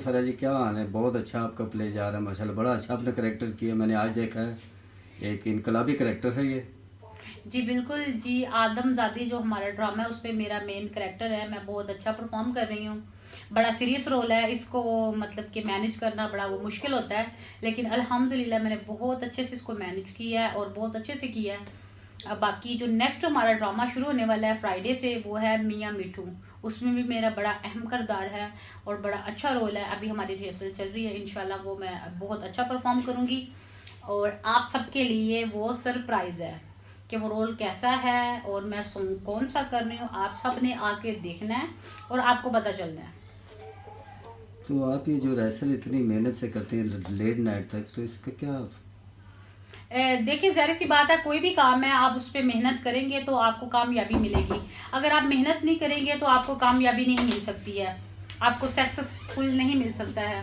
फरा जी, क्या हाल है? बहुत अच्छा आपका प्ले जा रहा है माशाल्लाह, बड़ा अच्छा आपने करेक्टर किया, मैंने आज देखा है। एक इनकलाबी करेक्टर है ये। जी बिल्कुल जी। आदमजादी जो हमारा ड्रामा है उसपे मेरा मेन करेक्टर है। मैं बहुत अच्छा परफॉर्म कर रही हूँ। बड़ा सीरियस रोल है, इसको मतलब कि मैनेज करना बड़ा वो मुश्किल होता है, लेकिन अल्हम्दुलिल्लाह मैंने बहुत अच्छे से इसको मैनेज किया है और बहुत अच्छे से किया है। अब बाकी जो नेक्स्ट हमारा ड्रामा शुरू होने वाला है फ्राइडे से, वो है मियाँ मिठू। उसमें भी मेरा बड़ा अहम किरदार है और बड़ा अच्छा रोल है। अभी हमारी रिहर्सल चल रही है, इंशाल्लाह वो मैं बहुत अच्छा परफॉर्म करूंगी और आप सबके लिए वो सरप्राइज है कि वो रोल कैसा है और मैं सॉन्ग कौन सा कर रही हूँ। आप सब ने आके देखना है और आपको पता चलना है। तो आप ये जो रेसल इतनी मेहनत से करते हैं लेट नाइट तक, तो इसका क्या? देखिए जाहिर सी बात है, कोई भी काम है आप उस पर मेहनत करेंगे तो आपको कामयाबी मिलेगी। अगर आप मेहनत नहीं करेंगे तो आपको कामयाबी नहीं मिल सकती है, आपको सक्सेसफुल नहीं मिल सकता है।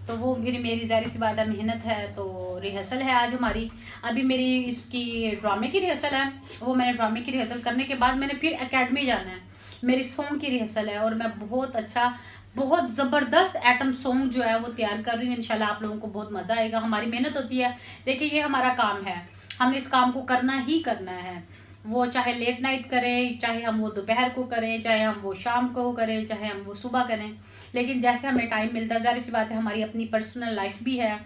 तो वो फिर मेरी जाहिर सी बात है मेहनत है। तो रिहर्सल है आज हमारी, अभी मेरी इसकी ड्रामे की रिहर्सल है। वो मैंने ड्रामे की रिहर्सल करने के बाद मैंने फिर एकेडमी जाना है, मेरी सॉन्ग की रिहर्सल है और मैं बहुत अच्छा बहुत जबरदस्त एटम सॉन्ग जो है वो तैयार कर रही हूँ। इंशाल्लाह आप लोगों को बहुत मजा आएगा। हमारी मेहनत होती है, देखिए ये हमारा काम है, हमने इस काम को करना ही करना है। वो चाहे लेट नाइट करें, चाहे हम वो दोपहर को करें, चाहे हम वो शाम को करें, चाहे हम वो सुबह करें, लेकिन जैसे हमें टाइम मिलता है, जाहिर सी बात है हमारी अपनी पर्सनल लाइफ भी है,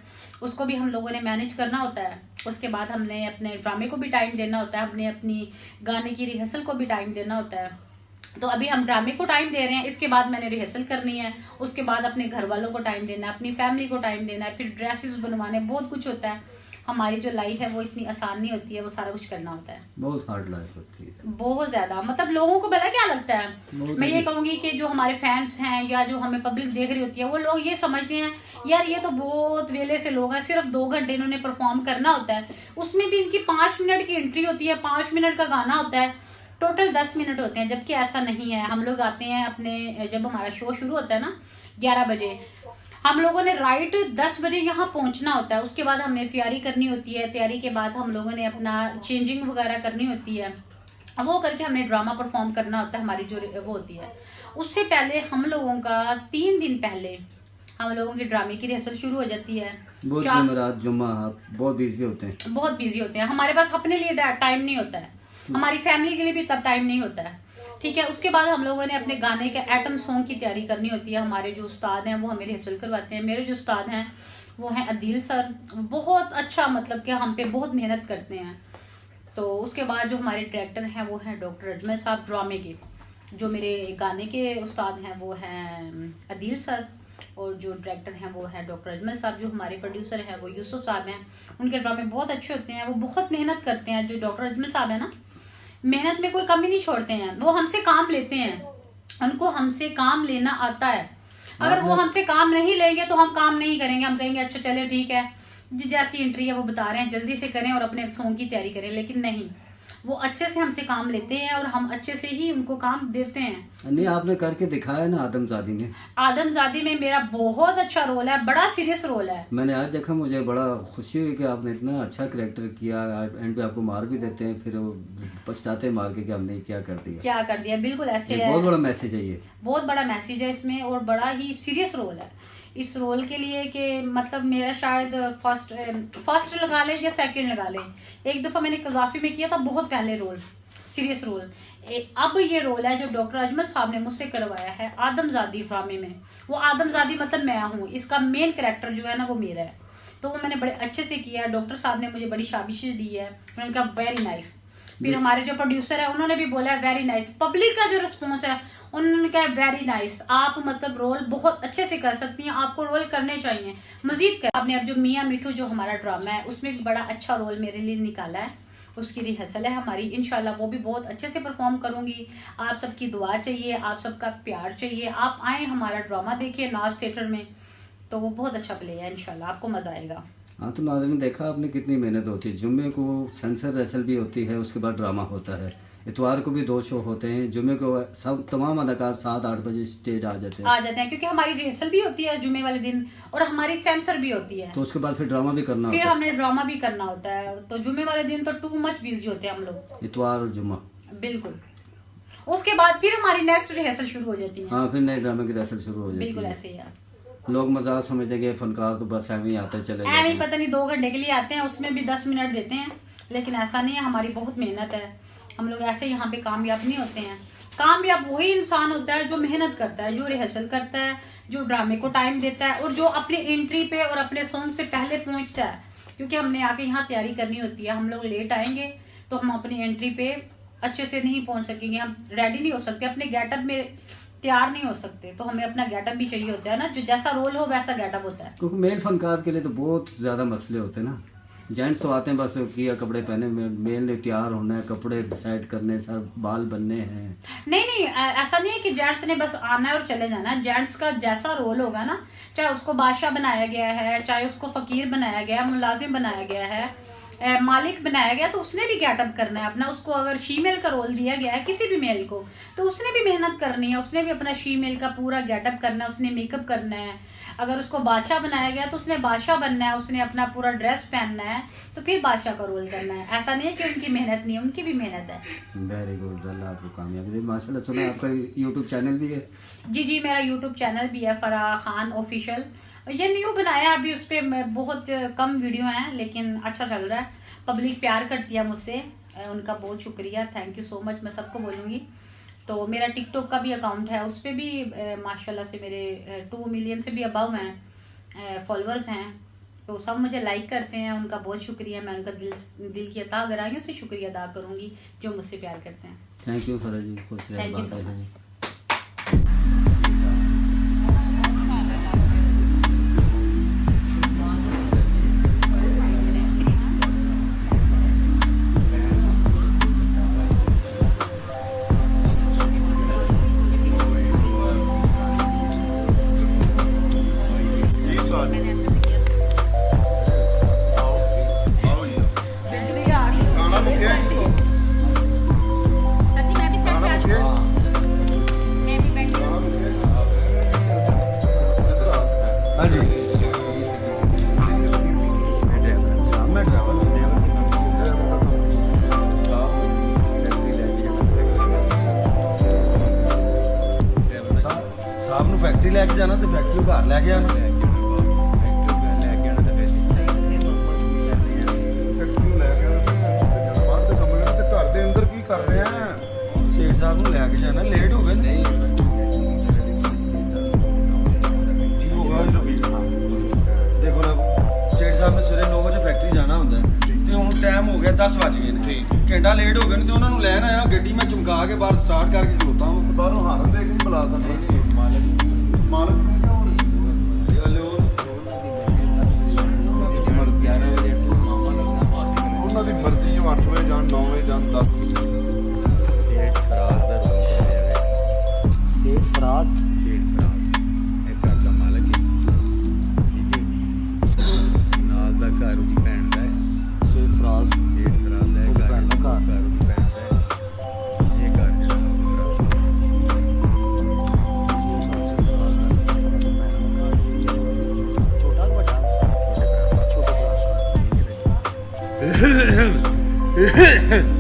उसको भी हम लोगों ने मैनेज करना होता है। उसके बाद हमने अपने ड्रामे को भी टाइम देना होता है, हमने अपनी गाने की रिहर्सल को भी टाइम देना होता है। तो अभी हम ड्रामे को टाइम दे रहे हैं, इसके बाद मैंने रिहर्सल करनी है, उसके बाद अपने घर वालों को टाइम देना है, अपनी फैमिली को टाइम देना है, फिर ड्रेसेस बनवाने, बहुत कुछ होता है। हमारी जो लाइफ है वो इतनी आसान नहीं होती है, वो सारा कुछ करना होता है। बहुत हार्ड लाइफ होती है। बहुत ज्यादा, मतलब लोगों को भला क्या लगता है, बहुत मैं ये ही। कहूंगी कि जो हमारे फैंस हैं या जो हमें पब्लिक देख रही होती है, वो लोग ये समझते हैं यार ये तो बहुत वेले से लोग हैं, सिर्फ 2 घंटे इन्होंने परफॉर्म करना होता है, उसमें भी इनकी 5 मिनट की एंट्री होती है, 5 मिनट का गाना होता है, टोटल 10 मिनट होते हैं। जबकि ऐसा नहीं है, हम लोग आते हैं अपने, जब हमारा शो शुरू होता है ना 11 बजे, हम लोगों ने राइट 10 बजे यहाँ पहुंचना होता है। उसके बाद हमने तैयारी करनी होती है, तैयारी के बाद हम लोगों ने अपना चेंजिंग वगैरह करनी होती है, वो करके हमने ड्रामा परफॉर्म करना होता है। हमारी जो वो होती है, उससे पहले हम लोगों का 3 दिन पहले हम लोगों की ड्रामे की रिहर्सल शुरू हो जाती है। बहुत चार जुमेरात जुम्मा आप बहुत बिजी होते हैं। बहुत बिजी होते हैं, हमारे पास अपने लिए टाइम नहीं होता है, हमारी फैमिली के लिए भी तब टाइम नहीं होता है। ठीक है, उसके बाद हम लोगों ने अपने गाने के एटम सॉन्ग की तैयारी करनी होती है। हमारे जो उस्ताद हैं वो हमें रिहर्सल करवाते हैं। मेरे जो उस्ताद हैं वो हैं अदील सर, बहुत अच्छा, मतलब कि हम पे बहुत मेहनत करते हैं। तो उसके बाद जो हमारे डायरेक्टर हैं वो हैं डॉक्टर अजमल साहब ड्रामे के। जो मेरे गाने के उस्ताद हैं वो हैं अदील सर, और जो डायरेक्टर हैं वो है डॉक्टर अजमल साहब। जो हमारे प्रोड्यूसर हैं वो यूसुफ साहब हैं, उनके ड्रामे बहुत अच्छे होते हैं, वो बहुत मेहनत करते हैं। जो डॉक्टर अजमल साहब है ना, मेहनत में कोई कमी नहीं छोड़ते हैं, वो हमसे काम लेते हैं, उनको हमसे काम लेना आता है। अगर वो आपने हमसे काम नहीं लेंगे तो हम काम नहीं करेंगे, हम कहेंगे अच्छा चले ठीक है जैसी एंट्री है वो बता रहे हैं जल्दी से करें और अपने सॉन्ग की तैयारी करें, लेकिन नहीं, वो अच्छे से हमसे काम लेते हैं और हम अच्छे से ही उनको काम देते हैं। नहीं, आपने करके दिखाया ना आदमजादी में। आदमजादी में मेरा बहुत अच्छा रोल है, बड़ा सीरियस रोल है। मैंने आज देखा, मुझे बड़ा खुशी हुई कि आपने इतना अच्छा करेक्टर किया। एंड पे आपको मार भी देते हैं, फिर वो पछताते हैं मार के कि हमने क्या कर दिया। क्या कर दिया, बिल्कुल ऐसे ये है। बहुत बड़ा मैसेज है ये। बहुत बड़ा मैसेज है इसमें और बड़ा ही सीरियस रोल है। इस रोल के लिए कि मतलब मेरा शायद फर्स्ट लगा ले या सेकंड लगा ले, एक दफा मैंने कजाफी में किया था बहुत पहले रोल, सीरियस रोल। अब ये रोल है जो डॉक्टर अजमल साहब ने मुझसे करवाया है आदमजादी ड्रामे में। वो आदमजादी मतलब मैं हूँ, इसका मेन कैरेक्टर जो है ना वो मेरा है। तो वो मैंने बड़े अच्छे से किया। डॉक्टर साहब ने मुझे बड़ी शाबाशी दी है, उन्होंने कहा वेरी नाइस। फिर हमारे जो प्रोड्यूसर है उन्होंने भी बोला है वेरी नाइस। पब्लिक का जो रिस्पॉन्स है उन्होंने कहा वेरी नाइस, आप मतलब रोल बहुत अच्छे से कर सकती हैं, आपको रोल करने चाहिए, मजीद कर। आपने अब जो मियाँ मिठू जो हमारा ड्रामा है उसमें भी बड़ा अच्छा रोल मेरे लिए निकाला है, उसकी रिहर्सल है हमारी, इंशाल्लाह वो भी बहुत अच्छे से परफॉर्म करूंगी। आप सबकी दुआ चाहिए, आप सबका प्यार चाहिए, आप आए हमारा ड्रामा देखिए नाज थिएटर में, तो वो बहुत अच्छा प्ले है, इंशाल्लाह आपको मजा आएगा। हाँ, तो नाज़रीन देखा आपने कितनी मेहनत होती है। जुम्मे को सेंसर रेसल भी होती है, उसके बाद ड्रामा होता है, इतवार को भी 2 शो होते हैं, जुम्मे को सब तमाम अदाकार 7-8 बजे स्टेज आ जाते हैं। क्योंकि हमारी रिहर्सल भी होती है जुम्मे वाले दिन और हमारी सेंसर भी होती है, तो उसके बाद फिर ड्रामा भी करना फिर होता हमने ड्रामा भी करना होता है। तो जुम्मे वाले दिन तो टू मच बिजी होते हैं हम लोग, है, इतवार और जुम्मा। बिल्कुल। उसके बाद फिर हमारी नेक्स्ट रिहर्सल शुरू हो जाती है। हाँ, फिर नए ड्रामे की रेसल शुरू हो जाती बिल्कुल है। ऐसे ही है। लोग मजाक समझते हैं कि फनकार तो बस ऐਵੇਂ ही आते चले जाते ऐਵੇਂ ही हैं। पता नहीं 2 घंटे के लिए आते हैं, उसमें भी 10 मिनट देते हैं, लेकिन ऐसा नहीं है, हमारी बहुत मेहनत है। हम लोग ऐसे यहाँ पे कामयाब नहीं होते हैं। कामयाब वही इंसान होता है जो मेहनत करता है, जो रिहर्सल करता है, जो ड्रामे को टाइम देता है और जो अपनी एंट्री पे और अपने सॉन्ग से पहले पहुंचता है। क्योंकि हमने आके यहाँ तैयारी करनी होती है, हम लोग लेट आएंगे तो हम अपनी एंट्री पे अच्छे से नहीं पहुंच सकेंगे, हम रेडी नहीं हो सकते, अपने गेटअप में तैयार नहीं हो सकते। तो हमें अपना गेटअप भी चाहिए होता है ना, जो जैसा रोल हो वैसा गेटअप होता है। क्योंकि मेल फनकार के लिए तो बहुत ज़्यादा मसले होते हैं ना। जेंट्स तो आते हैं बस किया कपड़े पहने, मेल ने तैयार होना है, कपड़े डिसाइड करने, सर बाल बनने हैं। नहीं ऐसा नहीं है कि जेंट्स ने बस आना है और चले जाना है। जेंट्स का जैसा रोल होगा ना, चाहे उसको बादशाह बनाया गया है, चाहे उसको फकीर बनाया गया, मुलाजिम बनाया गया है, मालिक बनाया गया, तो उसने भी गेटअप करना है अपना। उसको अगर फीमेल का रोल दिया गया है किसी भी मेल को, तो उसने भी मेहनत करनी है, उसने भी अपना फीमेल का पूरा गेटअप करना है, उसने मेकअप करना है। अगर उसको बादशाह बनाया गया तो उसने बादशाह बनना है, उसने अपना पूरा ड्रेस पहनना है, तो फिर बादशाह का रोल करना है। ऐसा नहीं है कि उनकी मेहनत नहीं है, उनकी भी मेहनत है। वेरी गुड, अल्लाह आपको कामयाबी दे। माशाल्लाह, सुना आपका यूट्यूब चैनल भी है? जी मेरा यूट्यूब चैनल भी है, फराह खान ऑफिशियल। ये न्यू बनाया है अभी, उस पर बहुत कम वीडियो हैं, लेकिन अच्छा चल रहा है। पब्लिक प्यार करती है मुझसे, उनका बहुत शुक्रिया, थैंक यू सो मच, मैं सबको बोलूँगी। तो मेरा टिकटॉक का भी अकाउंट है, उस पर भी माशाल्लाह से मेरे 2 मिलियन से भी अबव हैं फॉलोअर्स हैं। तो सब मुझे लाइक करते हैं, उनका बहुत शुक्रिया। मैं उनका दिल की अता गहराइयों से शुक्रिया अदा करूँगी जो मुझसे प्यार करते हैं। थैंक यू फरा जी, खुश रहे, Thank you बात so है much. जी। हाँ जी, मैं साहब ਨੂੰ ਫੈਕਟਰੀ ਲੈ ਕੇ ਜਾਣਾ ਤੇ ਫੈਕਟਰੀ ਘਰ ਲੈ ਕੇ ਆਣਾ। ਸੇਠ ਸਾਹਿਬ ਨੂੰ ਲੈ ਕੇ ਜਾਣਾ, ਲੇਟ ਹੋ ਗਏ ਨਹੀਂ ਦੇਖੋ ਨਾ, ਸੇਠ ਸਾਹਿਬ ਨੇ ਸਵੇਰੇ 9 ਵਜੇ ਫੈਕਟਰੀ ਜਾਣਾ ਹੁੰਦਾ ਤੇ ਹੁਣ ਟਾਈਮ ਹੋ ਗਿਆ 10 ਵੱਜ ਗਏ ਨੇ, ਘੰਟਾ ਲੇਟ ਹੋ ਗਏ ਨੇ ਤੇ ਉਹਨਾਂ ਨੂੰ ਲੈਣ ਆਇਆ। ਗੱਡੀ ਮੈਂ ਚਮਕਾ ਕੇ ਬਾਹਰ ਸਟਾਰਟ ਕਰਕੇ ਖਲੋਤਾ ਹਾਂ। ਬਾਹਰੋਂ ਹਾਰਨ ਦੇ ਕੇ ਨਹੀਂ ਬੁਲਾ ਸਕਦਾ ਮਾਲਕ ਉਹਨਾਂ ਦੀ ਮਰਜ਼ੀ, 8 ਵਜੇ ਜਾਣ, 9 ਵਜੇ ਜਾਣ, 10 ਸੇਠ ਫਰਾਜ਼ ਦਾ ਰੋਲ ਕਰਿਆ ਵੇ। सेठ फराज, ਸੇਠ ਫਰਾਜ਼ ਇਹ ਘਰ ਦਾ ਮਾਲਕ ਹੈ, ਠੀਕ ਹੈ। ਨਾਲ ਦਾ ਘਰ ਉਹਦੀ ਭੈਣ ਦਾ ਹੈ। सेठ फराज ਸੇਠ ਫਰਾਜ਼ ਦਾ ਇਹ ਉਹਦੀ ਘਰ ਭੈਣ ਦਾ ਘਰ। ਘਰ ਉਹਦੀ ਭੈਣ ਦਾ ਹੈ। ਇਹ ਘਰ ਜਿਹੜਾ छोटा बड़ा, छोटा बड़ा। ਫਰਾਜ਼